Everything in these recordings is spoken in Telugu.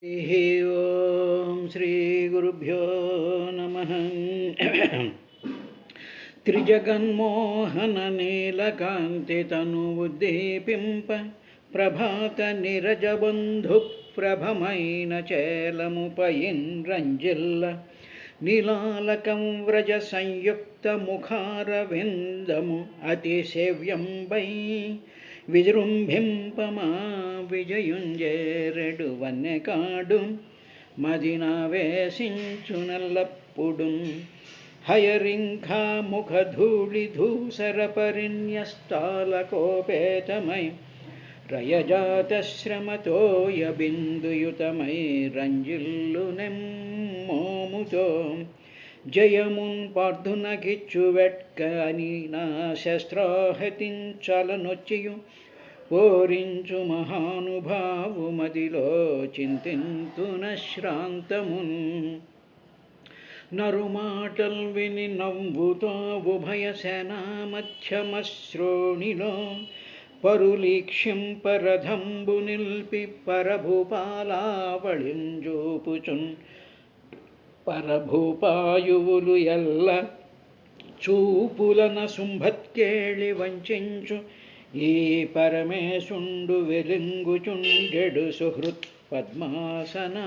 ఓం శ్రీ గురుభ్యో నమః. త్రిజగన్మోహన నీలకాంతి తనువుద్దీపింప ప్రభాత నిరజబంధు ప్రభమైన చేలముపయిన్రంజిల్ల నీలాలకం వ్రజ సంయుక్త ముఖారవిందము అతిసేవ్యంబై విజృంభింపమా విజయుంజేరెడు వన్నెకాడు మదినావేశించునల్లప్పుడు హయరింఖా ముఖధూళి ధూసర పరిన్యస్తాలకోపేతమై రయజాతశ్రమతోయ బిందుయుతమై రంజిల్లు నెమ్మోముతో జయమున్ పార్థునకిచ్చు వెట్క అని నా శస్త్రాహతించలనొచ్చియు ఓరించు మహానుభావు మదిలో చింతింతున శ్రాంతమున్ నరుమాటల్ విని నవ్వుతో ఉభయ సేనా మధ్యమశ్రోణిలో పరులీక్ష్యంపరథంబు నిల్పి పరభూపాలావళింజూపుచున్ పరభూపాయువులు ఎల్ల చూపులన శుంభత్కేళి వంచించు ఈ పరమేశుండు వెలింగుచుండెడు సుహృత్ పద్మాసనాసీనుడై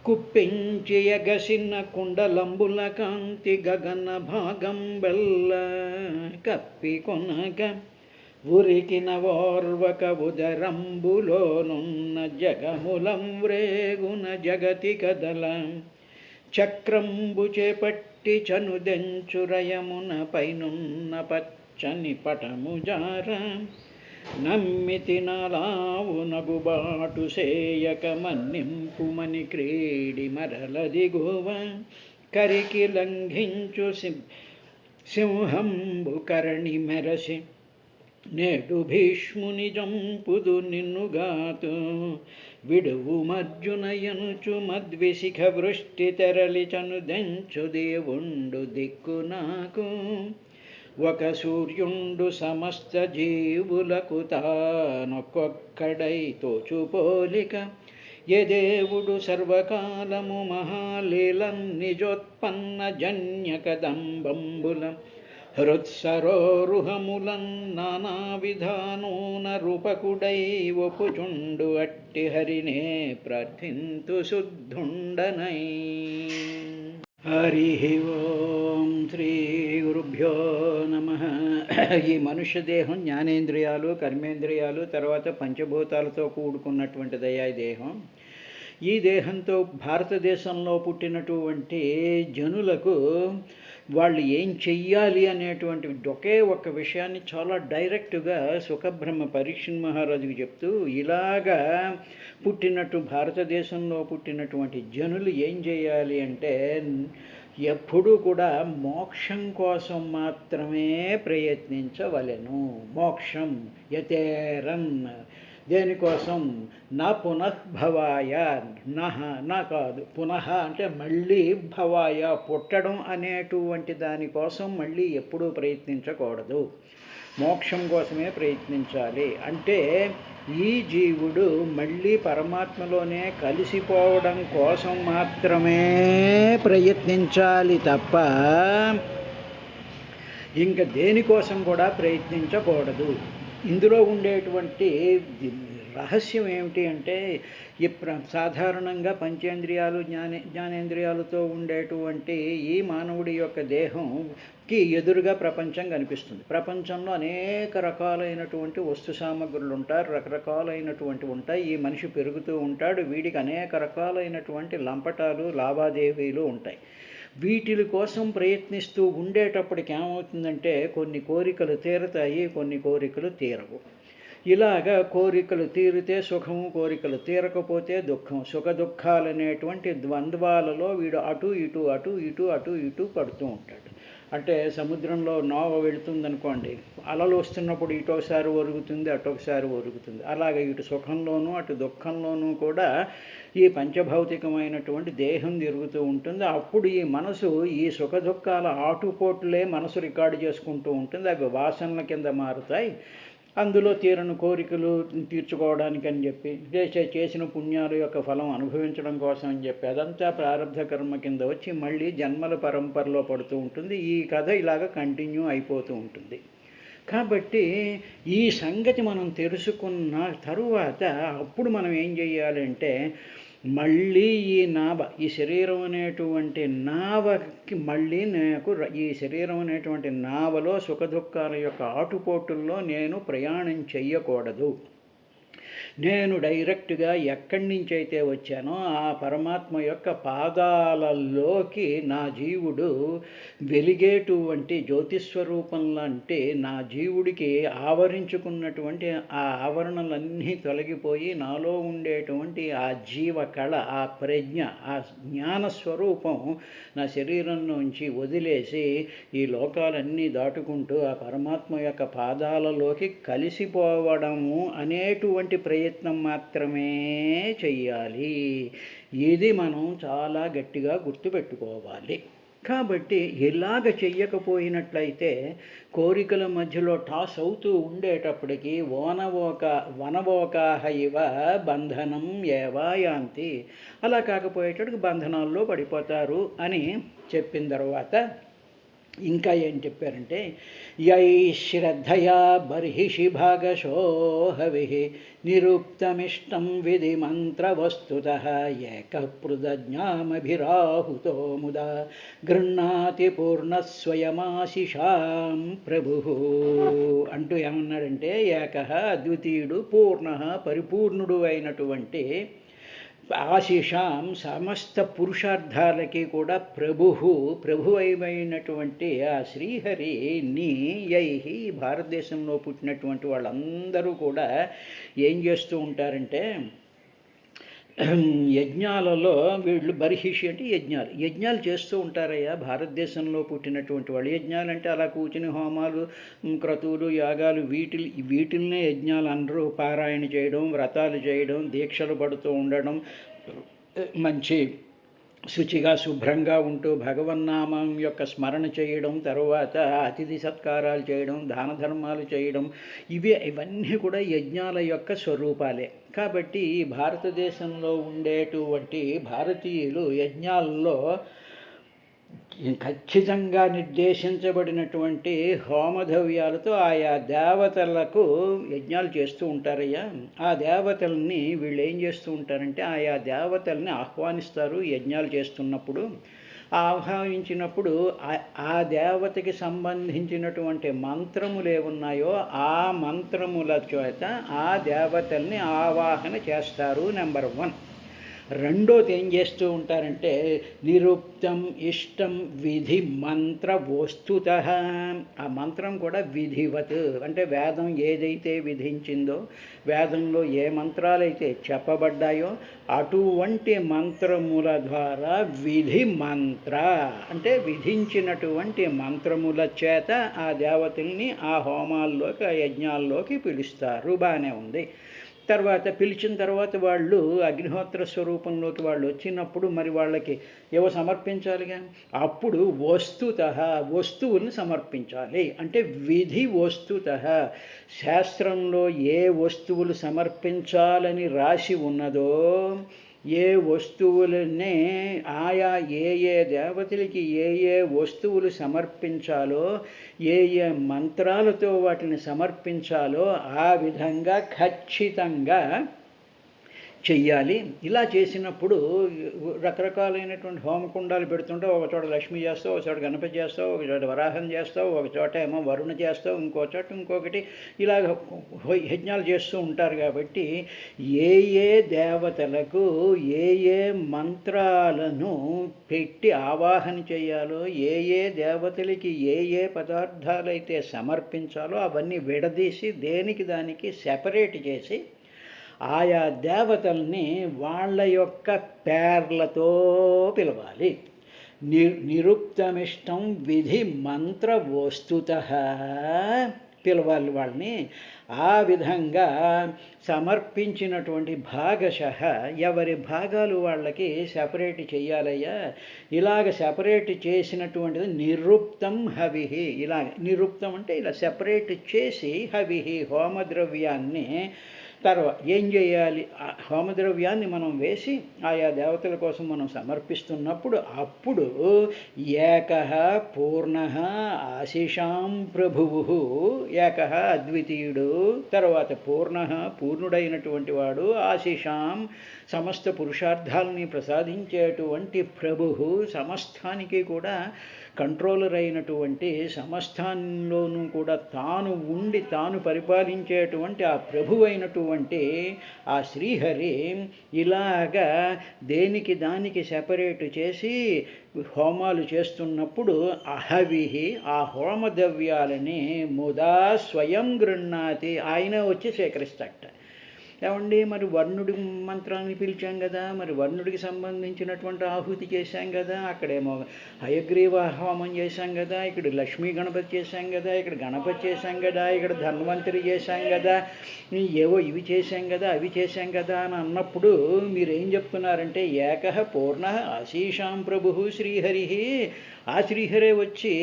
కుప్పించి ఎగసిన కుండలంబుల కాంతి గగన భాగం బెల్ల కప్పికొనగ ఉరికిన ఓర్వక ఉదరంబులోనున్న జగములం వ్రేగున జగతి కదల చక్రంబు చేపట్టి చనుదెంచురయమున పైనున్న పచ్చని పటము జార నమ్మితి నలావు నగుబాటు సేయక మన్నింపుమని క్రీడి మరలదిగువ కరికి లంఘించు సింహంబు కరణి మెరసి నేడు భీష్ముని జంపుదు నిన్నుగాతు విడువు మర్జునయనుచు మద్విశిఖ వృష్టి తెరలి చనుదెంచు దేవుండు దిక్కు నాకు ఒక సూర్యుండు సమస్త జీవులకు తానొక్కొక్కడై తోచుపోలిక ఏ దేవుడు సర్వకాలము మహాలీలం నిజోత్పన్న జన్యకదంబంబుల హృత్సరోరుహములన్ నానా విధానూన రూపకుడై ఒపుచుండు అట్టి హరినే ప్రార్థింతు శుద్ధుండనై. హరి ఓం శ్రీ గురుభ్యో నమః. ఈ మనుష్య దేహం జ్ఞానేంద్రియాలు కర్మేంద్రియాలు తర్వాత పంచభూతాలతో కూడుకున్నటువంటిదయ్యా ఈ దేహం. ఈ దేహంతో భారతదేశంలో పుట్టినటువంటి జనులకు వాళ్ళు ఏం చెయ్యాలి అనేటువంటి ఒకే ఒక్క విషయాన్ని చాలా డైరెక్ట్గా సుఖబ్రహ్మ పరీక్షణ్ మహారాజుకి చెప్తూ ఇలాగా భారతదేశంలో పుట్టినటువంటి జనులు ఏం చేయాలి అంటే ఎప్పుడూ కూడా మోక్షం కోసం మాత్రమే ప్రయత్నించవలెను. మోక్షం యతేరన్ దేనికోసం నా పునఃభవాయ నా కాదు పునః అంటే మళ్ళీ భవాయ పుట్టడం అనేటువంటి దానికోసం మళ్ళీ ఎప్పుడూ ప్రయత్నించకూడదు, మోక్షం కోసమే ప్రయత్నించాలి. అంటే ఈ జీవుడు మళ్ళీ పరమాత్మలోనే కలిసిపోవడం కోసం మాత్రమే ప్రయత్నించాలి తప్ప ఇంకా దేనికోసం కూడా ప్రయత్నించకూడదు. ఇందులో ఉండేటువంటి రహస్యం ఏమిటి అంటే సాధారణంగా పంచేంద్రియాలు జ్ఞానేంద్రియాలతో ఉండేటువంటి ఈ మానవుడి యొక్క దేహంకి ఎదురుగా ప్రపంచం కనిపిస్తుంది. ప్రపంచంలో అనేక రకాలైనటువంటి వస్తు సామగ్రులు ఉంటారు, రకరకాలైనటువంటి ఉంటాయి. ఈ మనిషి పెరుగుతూ ఉంటాడు, వీడికి అనేక రకాలైనటువంటి లంపటాలు లావాదేవీలు ఉంటాయి. వీటి కోసం ప్రయత్నిస్తూ ఉండేటప్పటికి ఏమవుతుందంటే కొన్ని కోరికలు తీరుతాయి, కొన్ని కోరికలు తీరవు. ఇలాగా కోరికలు తీరితే సుఖము, కోరికలు తీరకపోతే దుఃఖం. సుఖ దుఃఖాలనేటువంటి ద్వంద్వాలలో వీడు అటు ఇటు అటు ఇటు అటు ఇటు పడుతూ ఉంటాడు. అంటే సముద్రంలో నోవ వెళుతుందనుకోండి, అలలు వస్తున్నప్పుడు ఇటొకసారి ఒరుగుతుంది, అటొకసారి ఒరుగుతుంది. అలాగే ఇటు సుఖంలోనూ అటు దుఃఖంలోనూ కూడా ఈ పంచభౌతికమైనటువంటి దేహం తిరుగుతూ ఉంటుంది. అప్పుడు ఈ మనసు ఈ సుఖ దుఃఖాల ఆటుపోట్లే మనసు రికార్డు చేసుకుంటూ ఉంటుంది. అవి వాసనల కింద మారుతాయి. అందులో తీరని కోరికలు తీర్చుకోవడానికి అని చెప్పి చేసిన పుణ్యాల యొక్క ఫలం అనుభవించడం కోసం అని చెప్పి అదంతా ప్రారంభ కర్మ కింద వచ్చి మళ్ళీ జన్మల పరంపరలో పడుతూ ఉంటుంది. ఈ కథ ఇలాగ కంటిన్యూ అయిపోతూ ఉంటుంది. కాబట్టి ఈ సంగతి మనం తెలుసుకున్న తరువాత అప్పుడు మనం ఏం చేయాలంటే మళ్ళీ ఈ శరీరం అనేటువంటి నావకి మళ్ళీ నాకు ఈ శరీరం అనేటువంటి నావలో సుఖదుఖాల యొక్క ఆటుపోటుల్లో నేను ప్రయాణం చెయ్యకూడదు. నేను డైరెక్ట్గా ఎక్కడి నుంచి అయితే వచ్చానో ఆ పరమాత్మ యొక్క పాదాలలోకి నా జీవుడు వెలిగేటువంటి జ్యోతిస్వరూపం లాంటి నా జీవుడికి ఆవరించుకున్నటువంటి ఆ ఆవరణలన్నీ తొలగిపోయి నాలో ఉండేటువంటి ఆ జీవ కళ, ఆ ప్రజ్ఞ, ఆ జ్ఞానస్వరూపం నా శరీరం నుంచి వదిలేసి ఈ లోకాలన్నీ దాటుకుంటూ ఆ పరమాత్మ యొక్క పాదాలలోకి కలిసిపోవడము అనేటువంటి ప్రయత్నం మాత్రమే చెయ్యాలి. ఇది మనం చాలా గట్టిగా గుర్తుపెట్టుకోవాలి. కాబట్టి ఇలాగ చెయ్యకపోయినట్లయితే కోరికల మధ్యలో టాస్ అవుతూ ఉండేటప్పటికీ వనవోకాహ ఇవ బంధనం ఏవాయాంతి, అలా కాకపోయేటట్టుకు బంధనాల్లో పడిపోతారు అని చెప్పిన తర్వాత ఇంకా ఏం చెప్పారంటే యై శ్రద్ధయా బర్హిషి భాగశో హవిః నిరుక్తమిష్టం విధి మంత్రవస్తుతః ఏకపృదజ్ఞామభిరాహుతో ముదా గృహ్ణాతి పూర్ణస్వయమాశిషాం ప్రభుః అంటూ ఏమన్నాడంటే ఏకః అద్వితీయుడు పూర్ణః పరిపూర్ణుడు అయినటువంటి ఆశిషాం సమస్త పురుషార్థాలకి కూడా ప్రభు అయినటువంటి ఆ శ్రీహరిని యైహి భారతదేశంలో పుట్టినటువంటి వాళ్ళందరూ కూడా ఏం చేస్తూ ఉంటారంటే యజ్ఞాలలో వీళ్ళు బర్హిషి అంటే యజ్ఞాలు చేస్తూ ఉంటారయ్యా భారతదేశంలో పుట్టినటువంటి వాళ్ళు. యజ్ఞాలు అంటే అలా కూర్చుని హోమాలు, క్రతువులు, యాగాలు వీటిల్నే యజ్ఞాలు అనరు. పారాయణ చేయడం, వ్రతాలు చేయడం, దీక్షలు పడుతూ ఉండడం, మంచి శుచిగా శుభ్రంగా ఉంటూ భగవన్నామం యొక్క స్మరణ చేయడం, తరువాత అతిథి సత్కారాలు చేయడం, దాన ధర్మాలు చేయడం, ఇవన్నీ కూడా యజ్ఞాల యొక్క స్వరూపాలే. కాబట్టి భారతదేశంలో ఉండేటువంటి భారతీయులు యజ్ఞాల్లో ఖచ్చితంగా నిర్దేశించబడినటువంటి హోమధవ్యాలతో ఆయా దేవతలకు యజ్ఞాలు చేస్తూ ఉంటారయ్యా. ఆ దేవతల్ని వీళ్ళు ఏం చేస్తూ ఉంటారంటే ఆయా దేవతల్ని ఆహ్వానిస్తారు యజ్ఞాలు చేస్తున్నప్పుడు. ఆహ్వానించినప్పుడు ఆ దేవతకి సంబంధించినటువంటి మంత్రములు ఏమున్నాయో ఆ మంత్రముల చేత ఆ దేవతల్ని ఆవాహన చేస్తారు. నెంబర్ 1. రెండోది ఏం చేస్తూ ఉంటారంటే నిరుక్తం ఇష్టం విధి మంత్ర వస్తుతః, ఆ మంత్రం కూడా విధివత్ అంటే వేదం ఏదైతే విధించిందో, వేదంలో ఏ మంత్రాలైతే చెప్పబడ్డాయో అటువంటి మంత్రముల ద్వారా విధి మంత్ర అంటే విధించినటువంటి మంత్రముల చేత ఆ దేవతల్ని ఆ హోమాల్లోకి ఆ యజ్ఞాల్లోకి పిలుస్తారు. బాగానే ఉంది. తర్వాత పిలిచిన తర్వాత వాళ్ళు అగ్నిహోత్ర స్వరూపంలోకి వాళ్ళు వచ్చినప్పుడు మరి వాళ్ళకి ఏవో సమర్పించాలిగా. అప్పుడు వస్తువుల్ని సమర్పించాలి. అంటే విధి వస్తుతః శాస్త్రంలో ఏ వస్తువులు సమర్పించాలని రాసి ఉన్నదో, ఏ వస్తువులనే ఆయా ఏ దేవతలకి ఏ వస్తువులు సమర్పించాలో, ఏ మంత్రాలతో వాటిని సమర్పించాలో ఆ విధంగా ఖచ్చితంగా చెయ్యాలి. ఇలా చేసినప్పుడు రకరకాలైనటువంటి హోమకుండాలు పెడుతుంటే ఒక చోట లక్ష్మి చేస్తావు, ఒక చోట గణపతి చేస్తావు, ఒక చోట వరాహం చేస్తావు, ఒక చోట ఏమో వరుణ చేస్తావు, ఇంకో చోట ఇంకొకటి ఇలాగ యజ్ఞాలు చేస్తూ ఉంటారు. కాబట్టి ఏ దేవతలకు ఏ మంత్రాలను పెట్టి ఆవాహన చేయాలో, ఏ దేవతలకి ఏ పదార్థాలైతే సమర్పించాలో అవన్నీ విడదీసి దేనికి దానికి సెపరేట్ చేసి ఆయా దేవతల్ని వాళ్ళ యొక్క పేర్లతో పిలవాలి. నిరుక్తమిష్టం విధి మంత్ర వస్తుతః పిలవాలి వాళ్ళని. ఆ విధంగా సమర్పించినటువంటి భాగశః ఎవరి భాగాలు వాళ్ళకి సెపరేట్ చెయ్యాలయ్యా. ఇలాగ సెపరేట్ చేసినటువంటిది నిరుక్తం హవిహి. ఇలా నిరుక్తం అంటే ఇలా సెపరేట్ చేసి హవిహి హోమద్రవ్యాన్ని తర్వాత ఏం చేయాలి, హోమద్రవ్యాన్ని మనం వేసి ఆయా దేవతల కోసం మనం సమర్పిస్తున్నప్పుడు అప్పుడు ఏకః పూర్ణః ఆశిషాం ప్రభువు, ఏకః అద్వితీయుడు, తర్వాత పూర్ణః పూర్ణుడైనటువంటి వాడు, ఆశిషాం సమస్త పురుషార్థాలని ప్రసాదించేటువంటి ప్రభువు, సమస్తానికి కూడా కంట్రోలర్ అయినటువంటి, సమస్తాన్లోనూ కూడా తాను ఉండి తాను పరిపాలించేటువంటి ఆ ప్రభు అయినటువంటి ఆ శ్రీహరి ఇలాగా దేనికి దానికి సెపరేట్ చేసి హోమాలు చేస్తున్నప్పుడు అహవిహి ఆ హోమద్రవ్యాలని ముదా స్వయం గృహ్ణాతి, ఆయన వచ్చి స్వీకరిస్తాడట. ఏమండి మరి వర్ణుడి మంత్రాన్ని పిలిచాం కదా, మరి వర్ణుడికి సంబంధించినటువంటి ఆహుతి చేశాం కదా, అక్కడేమో హయగ్రీవ హోమం చేశాం కదా, ఇక్కడ లక్ష్మీ గణపతి చేశాం కదా, ఇక్కడ గణపతి చేశాం కదా, ఇక్కడ ధన్వంతరి చేశాం కదా, ఏవో ఇవి చేశాం కదా అవి చేశాం కదా అని అన్నప్పుడు మీరేం చెప్తున్నారంటే ఏకః పూర్ణః ఆశీషాం ప్రభు శ్రీహరి, ఆ శ్రీహరే వచ్చి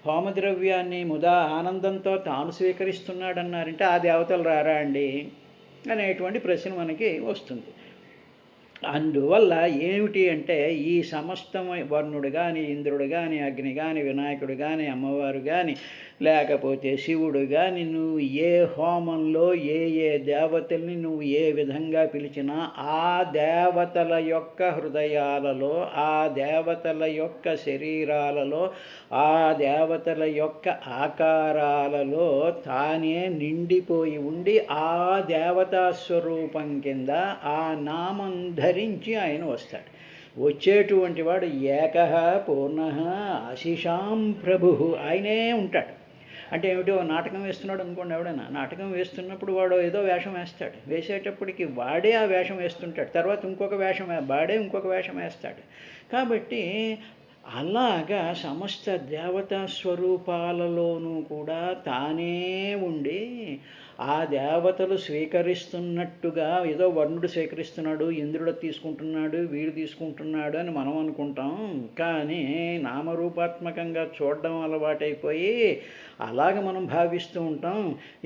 హోమద్రవ్యాన్ని ముదా ఆనందంతో తాను స్వీకరిస్తున్నాడన్నారంటే ఆ దేవతలు రారా అండి అనేటువంటి ప్రశ్న మనకి వస్తుంది. అందువల్ల ఏమిటి అంటే ఈ సమస్తం వర్ణుడు కానీ, ఇంద్రుడు కానీ, అగ్ని కానీ, వినాయకుడు కానీ, అమ్మవారు కానీ, లేకపోతే శివుడు కానీ, నువ్వు ఏ హోమంలో ఏ దేవతల్ని నువ్వు ఏ విధంగా పిలిచినా ఆ దేవతల యొక్క హృదయాలలో, ఆ దేవతల యొక్క శరీరాలలో, ఆ దేవతల యొక్క ఆకారాలలో తానే నిండిపోయి ఉండి ఆ దేవతా స్వరూపం కింద ఆ నామం ధరించి ఆయన వస్తాడు. వచ్చేటువంటి వాడు ఏకః పూర్ణః ఆశిషాం ప్రభు, ఆయనే ఉంటాడు. అంటే ఏమిటో నాటకం వేస్తున్నాడు అనుకోండి, ఎవడైనా నాటకం వేస్తున్నప్పుడు వాడు ఏదో వేషం వేస్తాడు, వేసేటప్పటికి వాడే ఆ వేషం వేస్తుంటాడు, తర్వాత ఇంకొక వేషం వాడే ఇంకొక వేషం వేస్తాడు. కాబట్టి అలాగా సమస్త దేవతా స్వరూపాలలోనూ కూడా తానే ఉండి ఆ దేవతలు స్వీకరిస్తున్నట్టుగా, ఏదో వర్ణుడు స్వీకరిస్తున్నాడు, ఇంద్రుడు తీసుకుంటున్నాడు, వీడు తీసుకుంటున్నాడు అని మనం అనుకుంటాం. కానీ నామరూపాత్మకంగా చూడడం అలవాటైపోయి అలాగ మనం భావిస్తూ ఉంటాం.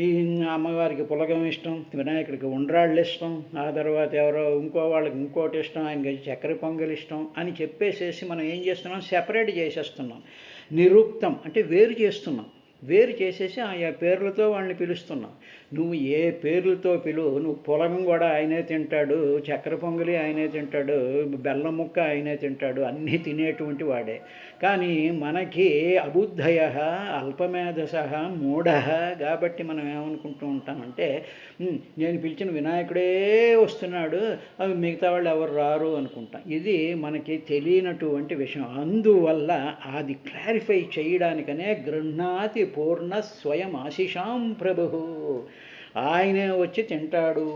ఈ అమ్మవారికి పులగం ఇష్టం, వినాయకుడికి ఉండ్రాళ్ళు ఇష్టం, ఆ తర్వాత ఎవరో ఇంకో వాళ్ళకి ఇంకోటి ఇష్టం, ఆయనకి చక్కెర పొంగల్ ఇష్టం అని చెప్పేసేసి మనం ఏం చేస్తున్నాం, సెపరేట్ చేసేస్తున్నాం. నిరుక్తం అంటే వేరు చేస్తున్నాం, వేరు చేసేసి ఆయా పేర్లతో వాళ్ళని పిలుస్తున్నాం. నువ్వు ఏ పేర్లతో పిలువు, నువ్వు పులగం కూడా ఆయనే తింటాడు, చక్కెర పొంగలి ఆయనే తింటాడు, బెల్లం ముక్క ఆయనే తింటాడు, అన్నీ తినేటువంటి వాడే. కానీ మనకి అబుద్ధయ అల్పమేధస మూఢ కాబట్టి మనం ఏమనుకుంటూ ఉంటామంటే నేను పిలిచిన వినాయకుడే వస్తున్నాడు, అవి మిగతా వాళ్ళు ఎవరు రారు అనుకుంటాం. ఇది మనకి తెలియనటువంటి విషయం. అందువల్ల అది క్లారిఫై చేయడానికనే గృహ్ణాతి పూర్ణ స్వయం ఆశిషాం ప్రభు, ఆయనే వచ్చి తింటాడు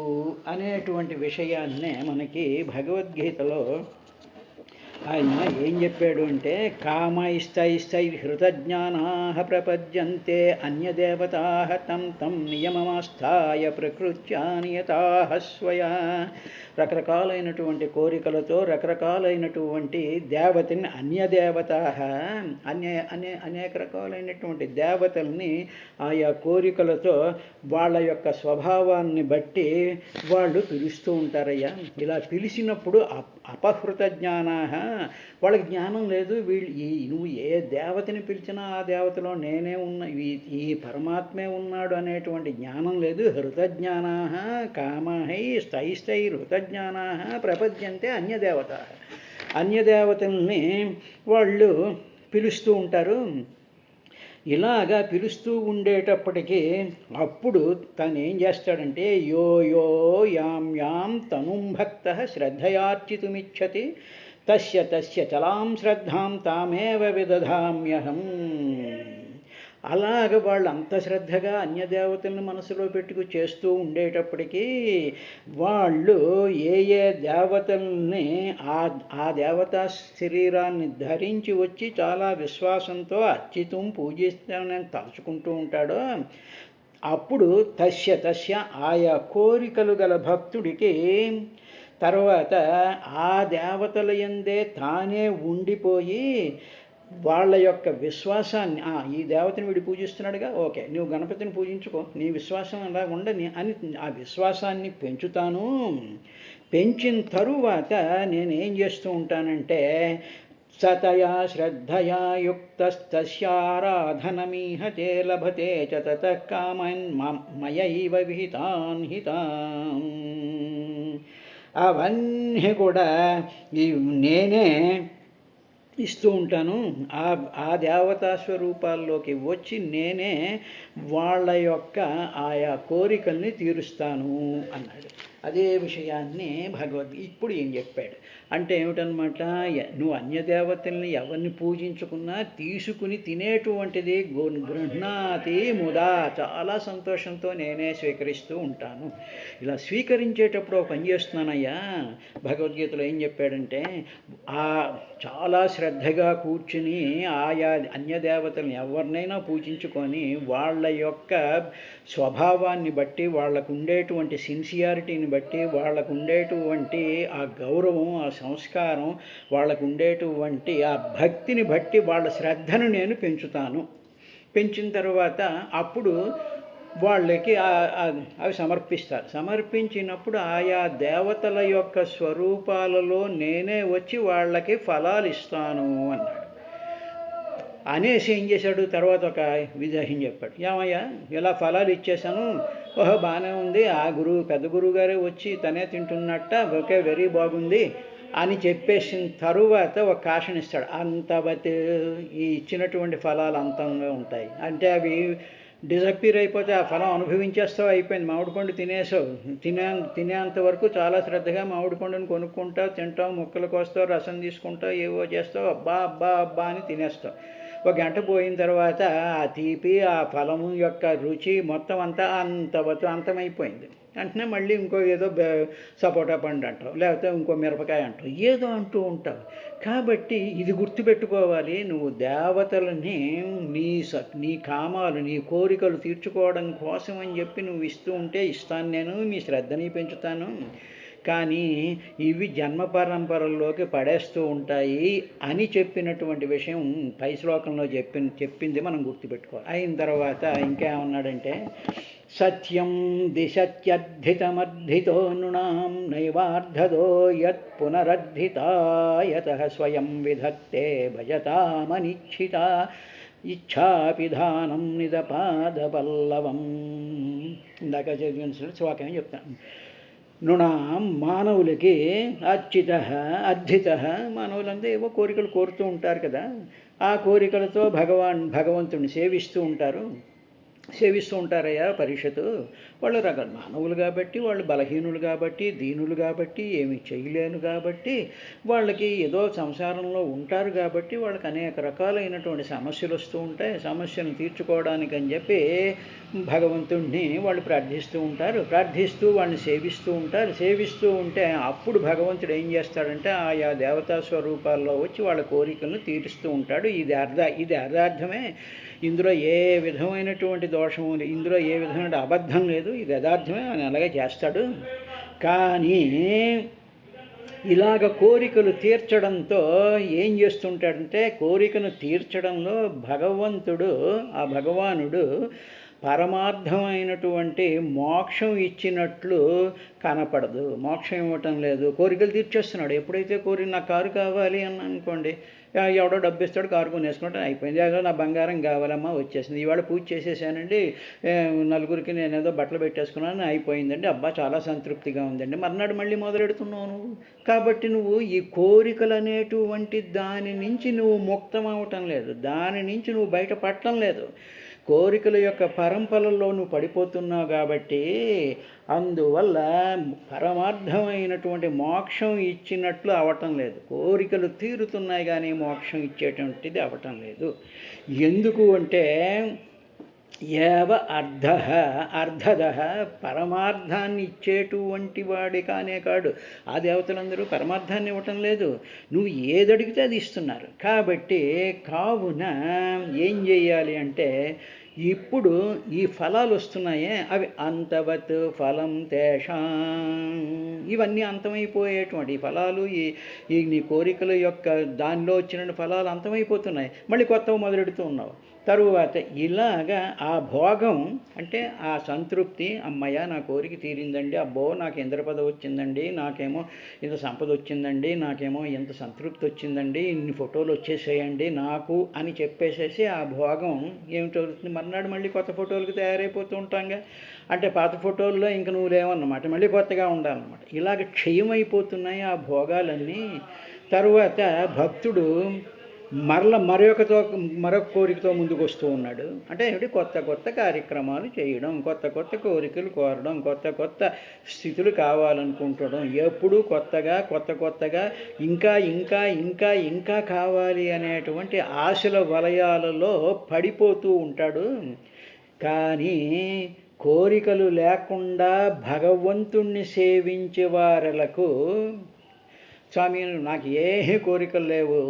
అనేటువంటి విషయాన్నే మనకి భగవద్గీతలో ఆయన ఏం చెప్పాడు అంటే కామైస్తైస్తై హృతజ్ఞానా ప్రపద్యంతే అన్యదేవతా తం తం నియమమాస్థాయ ప్రకృత్యా నియతాః స్వయా. రకరకాలైనటువంటి కోరికలతో రకరకాలైనటువంటి దేవతని అన్యదేవతా అనేక రకాలైనటువంటి దేవతల్ని ఆయా కోరికలతో వాళ్ళ యొక్క స్వభావాన్ని బట్టి వాళ్ళు పిలుస్తూ ఉంటారయ్యా. ఇలా పిలిచినప్పుడు అపహృత జ్ఞానా, వాళ్ళకి జ్ఞానం లేదు, వీళ్ళు నువ్వు ఏ దేవతని పిలిచినా ఆ దేవతలో నేనే ఉన్న, ఈ పరమాత్మే ఉన్నాడు అనేటువంటి జ్ఞానం లేదు. హృతజ్ఞానా కామహై స్థైస్థై హృతజ్ఞానా ప్రపద్యంతే అన్యదేవత, అన్యదేవతల్ని వాళ్ళు పిలుస్తూ ఉంటారు. ఇలాగా పిలుస్తూ ఉండేటప్పటికీ అప్పుడు తను ఏం చేస్తాడంటే యో యో యాం యాం తనుం భక్త శ్రద్ధయార్చితుమిచ్చతి తస్య తస్య చలాం శ్రద్ధాం తామేవ విదధామ్యహం. అలాగ వాళ్ళు అంత శ్రద్ధగా అన్యదేవతలను మనసులో పెట్టుకు చేస్తూ ఉండేటప్పటికీ వాళ్ళు ఏ దేవతల్ని ఆ దేవతా శరీరాన్ని ధరించి వచ్చి చాలా విశ్వాసంతో అర్చితం పూజిస్తానని తలుచుకుంటూ ఉంటాడో అప్పుడు తస్య ఆయా కోరికలు గల భక్తుడికి తర్వాత ఆ దేవతల యందే తానే ఉండిపోయి వాళ్ళ యొక్క విశ్వాసాన్ని ఈ దేవతని వీడు పూజిస్తున్నాడుగా, ఓకే నువ్వు గణపతిని పూజించుకో, నీ విశ్వాసం అలా ఉండని అని ఆ విశ్వాసాన్ని పెంచుతాను. పెంచిన తరువాత నేనేం చేస్తూ ఉంటానంటే సతయా శ్రద్ధయా యుక్తస్తస్యారాధనమీహతే లభతే చ తతః కామన్ మయైవ విహితాన్ హితాన్. అవన్నీ కూడా నేనే ఇస్తూ ఉంటాను. ఆ దేవతా స్వరూపాల్లోకి వచ్చి నేనే వాళ్ళ యొక్క ఆయా కోరికల్ని తీరుస్తాను అన్నాడు. అదే విషయాన్ని ఇప్పుడు ఏం చెప్పాడు అంటే ఏమిటనమాట, నువ్వు అన్యదేవతల్ని ఎవరిని పూజించుకున్నా తీసుకుని తినేటువంటిది గృహ్ణాతి ముదా, చాలా సంతోషంతో నేనే స్వీకరిస్తూ ఉంటాను. ఇలా స్వీకరించేటప్పుడు ఒక పని చేస్తున్నానయ్యా. భగవద్గీతలో ఏం చెప్పాడంటే చాలా శ్రద్ధగా కూర్చుని ఆయా అన్యదేవతల్ని ఎవరినైనా పూజించుకొని వాళ్ళ యొక్క స్వభావాన్ని బట్టి, వాళ్ళకు ఉండేటువంటి సిన్సియారిటీని బట్టి, వాళ్ళకు ఉండేటువంటి ఆ గౌరవం, ఆ సంస్కారం, వాళ్ళకు ఉండేటువంటి ఆ భక్తిని బట్టి వాళ్ళ శ్రద్ధను నేను పెంచుతాను. పెంచిన తర్వాత అప్పుడు వాళ్ళకి అవి సమర్పిస్తారు. సమర్పించినప్పుడు ఆయా దేవతల యొక్క స్వరూపాలలో నేనే వచ్చి వాళ్ళకి ఫలాలు ఇస్తాను అన్నాడు. అనేసి ఏం చేశాడు, తర్వాత ఒక విదేహం చెప్పాడు. ఏమయ్యా ఇలా ఫలాలు ఇచ్చేశాను, ఓహో బాగానే ఉంది, ఆ పెద్ద గురువు గారే వచ్చి తనే తింటున్నట్ట, ఓకే వెరీ బాగుంది అని చెప్పేసిన తరువాత ఒక కాషన్ ఇస్తాడు. అంతవతి ఈ ఇచ్చినటువంటి ఫలాలు అంతంగా ఉంటాయి అంటే అవి డిసప్పీర్ అయిపోతే ఆ ఫలం అనుభవించేస్తావు, అయిపోయింది. మామిడి పండు తినేసావు, తినేంత వరకు చాలా శ్రద్ధగా మామిడి పండుని కొనుక్కుంటావు, తింటావు, ముక్కలు కోస్తావు, రసం తీసుకుంటావు, ఏవో చేస్తావు, అబ్బా అబ్బా అబ్బా అని తినేస్తావు. ఒక గంట పోయిన తర్వాత ఆ తీపి, ఆ ఫలము యొక్క రుచి మొత్తం అంతా అంతమైపోయింది. వెంటనే మళ్ళీ ఇంకో ఏదో సపోటా పండు అంటావు, లేకపోతే ఇంకో మిరపకాయ అంటావు, ఏదో అంటూ ఉంటావు. కాబట్టి ఇది గుర్తుపెట్టుకోవాలి, నువ్వు దేవతలని నీ కామాలు, నీ కోరికలు తీర్చుకోవడం కోసం అని చెప్పి నువ్వు ఇస్తూ ఉంటే ఇస్తాను, నేను మీ శ్రద్ధని పెంచుతాను, కానీ ఇవి జన్మ పరంపరల్లోకి పడేస్తూ ఉంటాయి అని చెప్పినటువంటి విషయం పై శ్లోకంలో చెప్పింది మనం గుర్తుపెట్టుకోవాలి. అయిన తర్వాత ఇంకేమన్నాడంటే సత్యం దిశత్యర్థితమర్థితో నృణాం నైవార్ధదో యత్ పునరర్థితాయతః స్వయం విధత్తే భజతామనిచ్చిత ఇచ్ఛాపిధానం నిదపాదపల్లవం. ఇందాక చదివిన శ్లోకం చెప్తాను. నృణాం మానవులకి అర్థిత మానవులంతా ఏవో కోరికలు కోరుతూ ఉంటారు కదా, ఆ కోరికలతో భగవంతుడిని సేవిస్తూ ఉంటారయ్యా పరిషత్తు. వాళ్ళు రకాల మానవులు కాబట్టి, వాళ్ళు బలహీనులు కాబట్టి, దీనులు కాబట్టి, ఏమి చేయలేను కాబట్టి, వాళ్ళకి ఏదో సంసారంలో ఉంటారు కాబట్టి వాళ్ళకి అనేక రకాలైనటువంటి సమస్యలు వస్తూ ఉంటాయి. సమస్యలను తీర్చుకోవడానికి అని చెప్పి భగవంతుడిని వాళ్ళు ప్రార్థిస్తూ ఉంటారు. ప్రార్థిస్తూ వాళ్ళని సేవిస్తూ ఉంటారు. సేవిస్తూ ఉంటే అప్పుడు భగవంతుడు ఏం చేస్తాడంటే ఆయా దేవతా స్వరూపాల్లో వచ్చి వాళ్ళ కోరికలను తీరుస్తూ ఉంటాడు. ఇది యథార్థమే, ఇందులో ఏ విధమైనటువంటి దోషము, ఇందులో ఏ విధమైన అబద్ధం లేదు, ఇది యథార్థమే అని అలాగే చేస్తాడు. కానీ ఇలాగ కోరికలు తీర్చడంతో ఏం చేస్తుంటాడంటే కోరికను తీర్చడంలో ఆ భగవానుడు పరమార్థమైనటువంటి మోక్షం ఇచ్చినట్లు కనపడదు. మోక్షం ఇవ్వటం లేదు, కోరికలు తీర్చేస్తున్నాడు. ఎప్పుడైతే నాకు కారు కావాలి అని అనుకోండి, ఎవడో డబ్బు ఇస్తాడు, కారు కొనేసుకుంటే అయిపోయింది. అదో నా బంగారం కావాలమ్మా వచ్చేసింది, ఇవాళ పూజ చేసేసానండి, నలుగురికి నేనేదో బట్టలు పెట్టేసుకున్నాను అయిపోయిందండి, అబ్బా చాలా సంతృప్తిగా ఉందండి, మర్నాడు మళ్ళీ మొదలెడుతున్నావు నువ్వు. కాబట్టి నువ్వు ఈ కోరికలు అనేటువంటి దాని నుంచి నువ్వు ముక్తం అవ్వటం లేదు, దాని నుంచి నువ్వు బయటపడటం లేదు. కోరికల యొక్క పరంపరలో నువ్వు పడిపోతున్నావు కాబట్టి అందువల్ల పరమార్థమైనటువంటి మోక్షం ఇచ్చినట్లు అవటం లేదు. కోరికలు తీరుతున్నాయి కానీ మోక్షం ఇచ్చేటువంటిది అవటం లేదు. ఎందుకు అంటే ఏవ అర్ధద పరమార్థాన్ని ఇచ్చేటువంటి వాడి కానే కాడు. ఆ దేవతలందరూ పరమార్థాన్ని ఇవ్వటం లేదు, నువ్వు ఏదడిగితే అది ఇస్తున్నారు. కాబట్టి కావున ఏం చేయాలి అంటే ఇప్పుడు ఈ ఫలాలు వస్తున్నాయే అవి అంతవత్ ఫలం తేషాం, ఇవన్నీ అంతమైపోయేటువంటి ఈ ఫలాలు, ఈ నీ కోరికల యొక్క దానిలో వచ్చిన ఫలాలు అంతమైపోతున్నాయి, మళ్ళీ కొత్తవి మొదలెడుతూ ఉన్నావు. తరువాత ఇలాగా ఆ భోగం అంటే ఆ సంతృప్తి, అమ్మయ్య నా కోరిక తీరిందండి, అబ్బో నాకు ఇంద్ర పదవి వచ్చిందండి, నాకేమో ఇంత సంపద వచ్చిందండి, నాకేమో ఇంత సంతృప్తి వచ్చిందండి, ఇన్ని ఫోటోలు వచ్చేసేయండి నాకు అని చెప్పేసేసి ఆ భోగం ఏమిటవుతుంది, మర్నాడు మళ్ళీ కొత్త ఫోటోలకు తయారైపోతూ ఉంటాంగా. అంటే పాత ఫోటోల్లో ఇంక నువ్వు లేవన్నమాట, మళ్ళీ కొత్తగా ఉండాలన్నమాట. ఇలాగ క్షయమైపోతున్నాయి ఆ భోగాలన్నీ. తరువాత భక్తుడు మరొక కోరికతో ముందుకు వస్తూ ఉన్నాడు. అంటే ఏమిటి, కొత్త కొత్త కార్యక్రమాలు చేయడం, కొత్త కొత్త కోరికలు కోరడం, కొత్త కొత్త స్థితులు కావాలనుకుంటడం, ఎప్పుడూ కొత్తగా ఇంకా ఇంకా ఇంకా ఇంకా కావాలి అనేటువంటి ఆశల వలయాలలో పడిపోతూ ఉంటాడు. కానీ కోరికలు లేకుండా భగవంతుణ్ణి సేవించే వారలకు, స్వామి నాకు ఏ కోరికలు లేవు,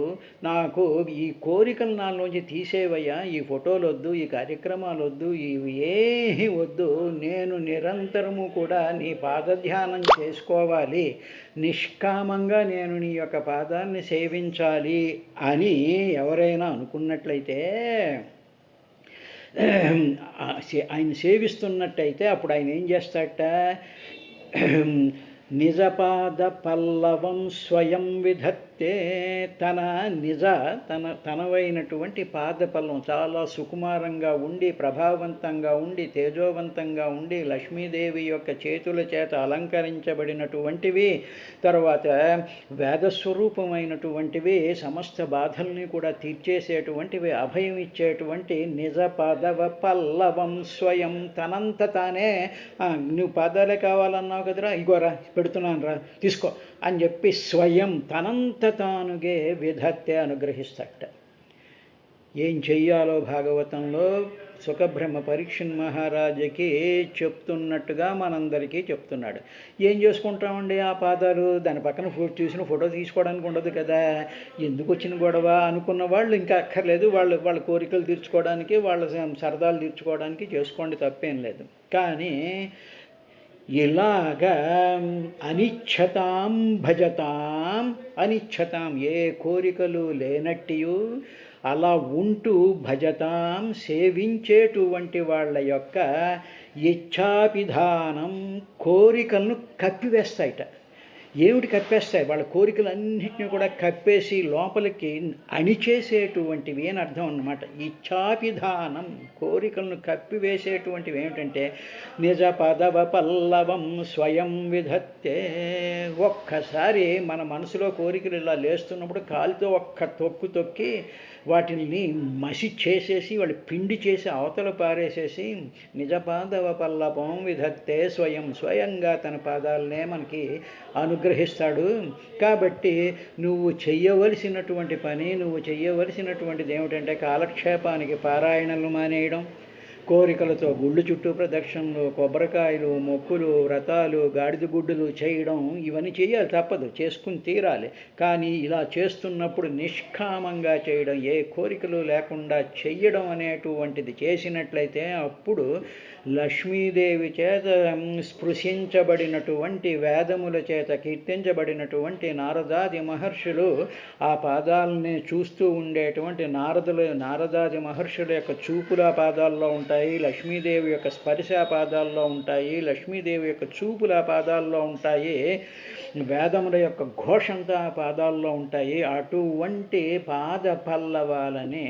నాకు ఈ కోరికలు నాలోంచి తీసేవయ్యా, ఈ ఫోటోలు వద్దు, ఈ కార్యక్రమాలు వద్దు, ఇవి ఏమీ వద్దు, నేను నిరంతరము కూడా నీ పాదధ్యానం చేసుకోవాలి, నిష్కామంగా నేను నీ యొక్క పాదాన్ని సేవించాలి అని ఎవరైనా అనుకున్నట్లయితే, ఆయన సేవిస్తున్నట్టయితే అప్పుడు ఆయన ఏం చేస్తాడట, నిజపాద పల్లవం స్వయం విధత్తే, తనవైనటువంటి పాదపల్లం చాలా సుకుమారంగా ఉండి, ప్రభావవంతంగా ఉండి, తేజోవంతంగా ఉండి, లక్ష్మీదేవి యొక్క చేతుల చేత అలంకరించబడినటువంటివి, తర్వాత వేదస్వరూపమైనటువంటివి, సమస్త బాధల్ని కూడా తీర్చేసేటువంటివి, అభయం ఇచ్చేటువంటి నిజ పదవ పల్లవం స్వయం, తనంత తానే నువ్వు పాదాలే కావాలన్నావు కదరా, ఇగోరా పెడుతున్నాను రా తీసుకో అని చెప్పి స్వయం తనంత తానుగే విధత్తే అనుగ్రహిస్తాట. ఏం చెయ్యాలో భాగవతంలో సుఖబ్రహ్మ పరీక్షణ్ మహారాజుకి చెప్తున్నట్టుగా మనందరికీ చెప్తున్నాడు. ఏం చేసుకుంటామండి ఆ పాదాలు, దాని పక్కన చూసిన ఫోటో తీసుకోవడానికి ఉండదు కదా, ఎందుకు వచ్చిన గొడవ అనుకున్న వాళ్ళు ఇంకా అక్కర్లేదు, వాళ్ళ కోరికలు తీర్చుకోవడానికి, వాళ్ళ సరదాలు తీర్చుకోవడానికి చేసుకోండి, తప్పేం లేదు. కానీ ఇలాగా అనిచ్చతాం భజతాం, అనిచ్చతాం ఏ కోరికలు లేనట్టు అలా ఉంటూ, భజతాం సేవించేటువంటి వాళ్ళ యొక్క ఇచ్ఛాపిధానం కోరికలను కప్పివేస్తాయిట. ఏమిటి కప్పేస్తాయి, వాళ్ళ కోరికలన్నింటినీ కూడా కప్పేసి లోపలికి అణిచేసేటువంటివి అని అర్థం అన్నమాట. ఇచ్ఛాపిధానం కోరికలను కప్పివేసేటువంటివి ఏమిటంటే నిజ పదవ పల్లవం స్వయం విధత్తే. ఒక్కసారి మన మనసులో కోరికలు ఇలా లేస్తున్నప్పుడు కాలితో ఒక్క తొక్కు తొక్కి వాటిని మసి చేసేసి, వాళ్ళు పిండి చేసి అవతల పారేసేసి, నిజ పాదవ పల్లవం విధత్తే స్వయంగా తన పాదాలనే మనకి అనుగ్రహిస్తాడు. కాబట్టి నువ్వు చెయ్యవలసినటువంటి పని, నువ్వు చెయ్యవలసినటువంటిది ఏమిటంటే కాలక్షేపానికి పారాయణలు మానేయడం, కోరికలతో గుళ్ళు చుట్టూ ప్రదక్షిణలు, కొబ్బరికాయలు, మొక్కులు, వ్రతాలు, గాడిద గుడ్డులు చేయడం, ఇవన్నీ చేయాలి, తప్పదు, చేసుకుని తీరాలి. కానీ ఇలా చేస్తున్నప్పుడు నిష్కామంగా చేయడం, ఏ కోరికలు లేకుండా చెయ్యడం అనేటువంటిది చేసినట్లయితే అప్పుడు లక్ష్మీదేవి చేత స్పృశించబడినటువంటి, వేదముల చేత కీర్తించబడినటువంటి నారదాది మహర్షులు ఆ పాదాలని చూస్తూ ఉండేటువంటి నారదాది మహర్షుల యొక్క చూపుల పాదాల్లో ఉంటాయి, లక్ష్మీదేవి యొక్క స్పర్శ పాదాల్లో ఉంటాయి, లక్ష్మీదేవి యొక్క చూపుల పాదాల్లో ఉంటాయి, వేదముల యొక్క ఘోషంతా పాదాల్లో ఉంటాయి. అటువంటి పాద పల్లవాలని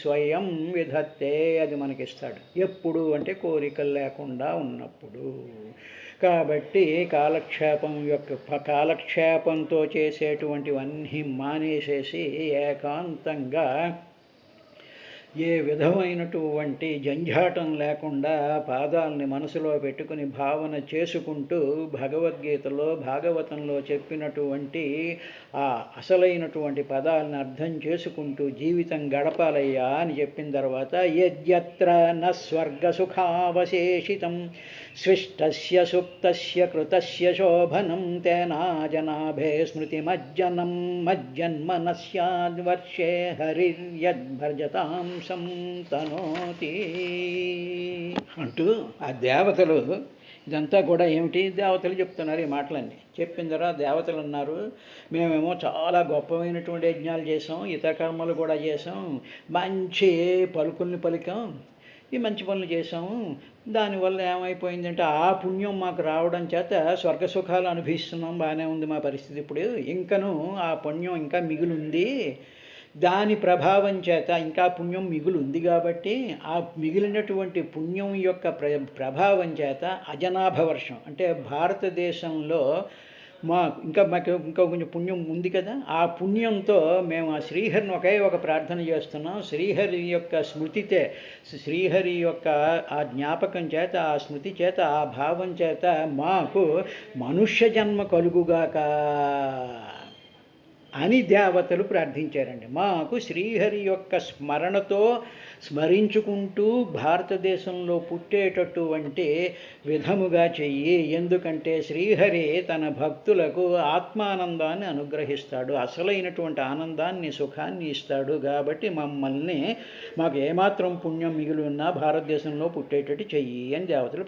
స్వయం విధత్తే అది మనకిస్తాడు. ఎప్పుడు అంటే కోరికలు లేకుండా ఉన్నప్పుడు. కాబట్టి కాలక్షేపంతో చేసేటువంటివన్నీ మానేసేసి ఏకాంతంగా ఏ విధమైనటువంటి జంఝాటం లేకుండా పాదాలని మనసులో పెట్టుకుని భావన చేసుకుంటూ భగవద్గీతలో భాగవతంలో చెప్పినటువంటి ఆ అసలైనటువంటి పదాలను అర్థం చేసుకుంటూ జీవితం గడపాలయ్యా అని చెప్పిన తర్వాత యద్యత్ర న స్వర్గ సుఖావశేషితం స్విష్టస్య సుప్తస్య కృతస్య శోభనం తేనా జనాభే స్మృతిమజ్జనం మజ్జన్మ న స్యాద్వర్షే హరిర్యద్భజతాం సంతనోతి అంటూ ఆ దేవతలు ఇదంతా కూడా ఏమిటి దేవతలు చెప్తున్నారు ఈ మాటలన్నీ. చెప్పిన తర్వాత దేవతలు అన్నారు, మేమేమో చాలా గొప్పమైనటువంటి యజ్ఞాలు చేసాం, ఇతర కర్మలు కూడా చేసాం, మంచి పలుకుల్ని పలికాం, ఈ మంచి పనులు చేసాము, దానివల్ల ఏమైపోయిందంటే ఆ పుణ్యం మాకు రావడం చేత స్వర్గ సుఖాలు అనుభవిస్తున్నాం, బాగానే ఉంది మా పరిస్థితి. ఇప్పుడు ఇంకను ఆ పుణ్యం ఇంకా మిగులుంది, దాని ప్రభావం చేత ఇంకా పుణ్యం మిగులు ఉంది కాబట్టి ఆ మిగిలినటువంటి పుణ్యం యొక్క ప్రభావం చేత అజనాభ వర్షం అంటే భారతదేశంలో మాకు ఇంకా కొంచెం పుణ్యం ఉంది కదా, ఆ పుణ్యంతో మేము ఆ శ్రీహరిని ఒకే ఒక ప్రార్థన చేస్తున్నాం. శ్రీహరి యొక్క స్మృతితే, శ్రీహరి యొక్క ఆ జ్ఞాపకం చేత, ఆ స్మృతి చేత, ఆ భావం చేత మాకు మనుష్య జన్మ కలుగుగాక అని దేవతలు ప్రార్థించారండి. మాకు శ్రీహరి యొక్క స్మరణతో స్మరించుకుంటూ భారతదేశంలో పుట్టేటటువంటి విధముగా చెయ్యి. ఎందుకంటే శ్రీహరి తన భక్తులకు ఆత్మానందాన్ని అనుగ్రహిస్తాడు, అసలైనటువంటి ఆనందాన్ని, సుఖాన్ని ఇస్తాడు. కాబట్టి మమ్మల్ని మాకు ఏమాత్రం పుణ్యం మిగిలి ఉన్నా భారతదేశంలో పుట్టేటట్టు చెయ్యి అని దేవతలు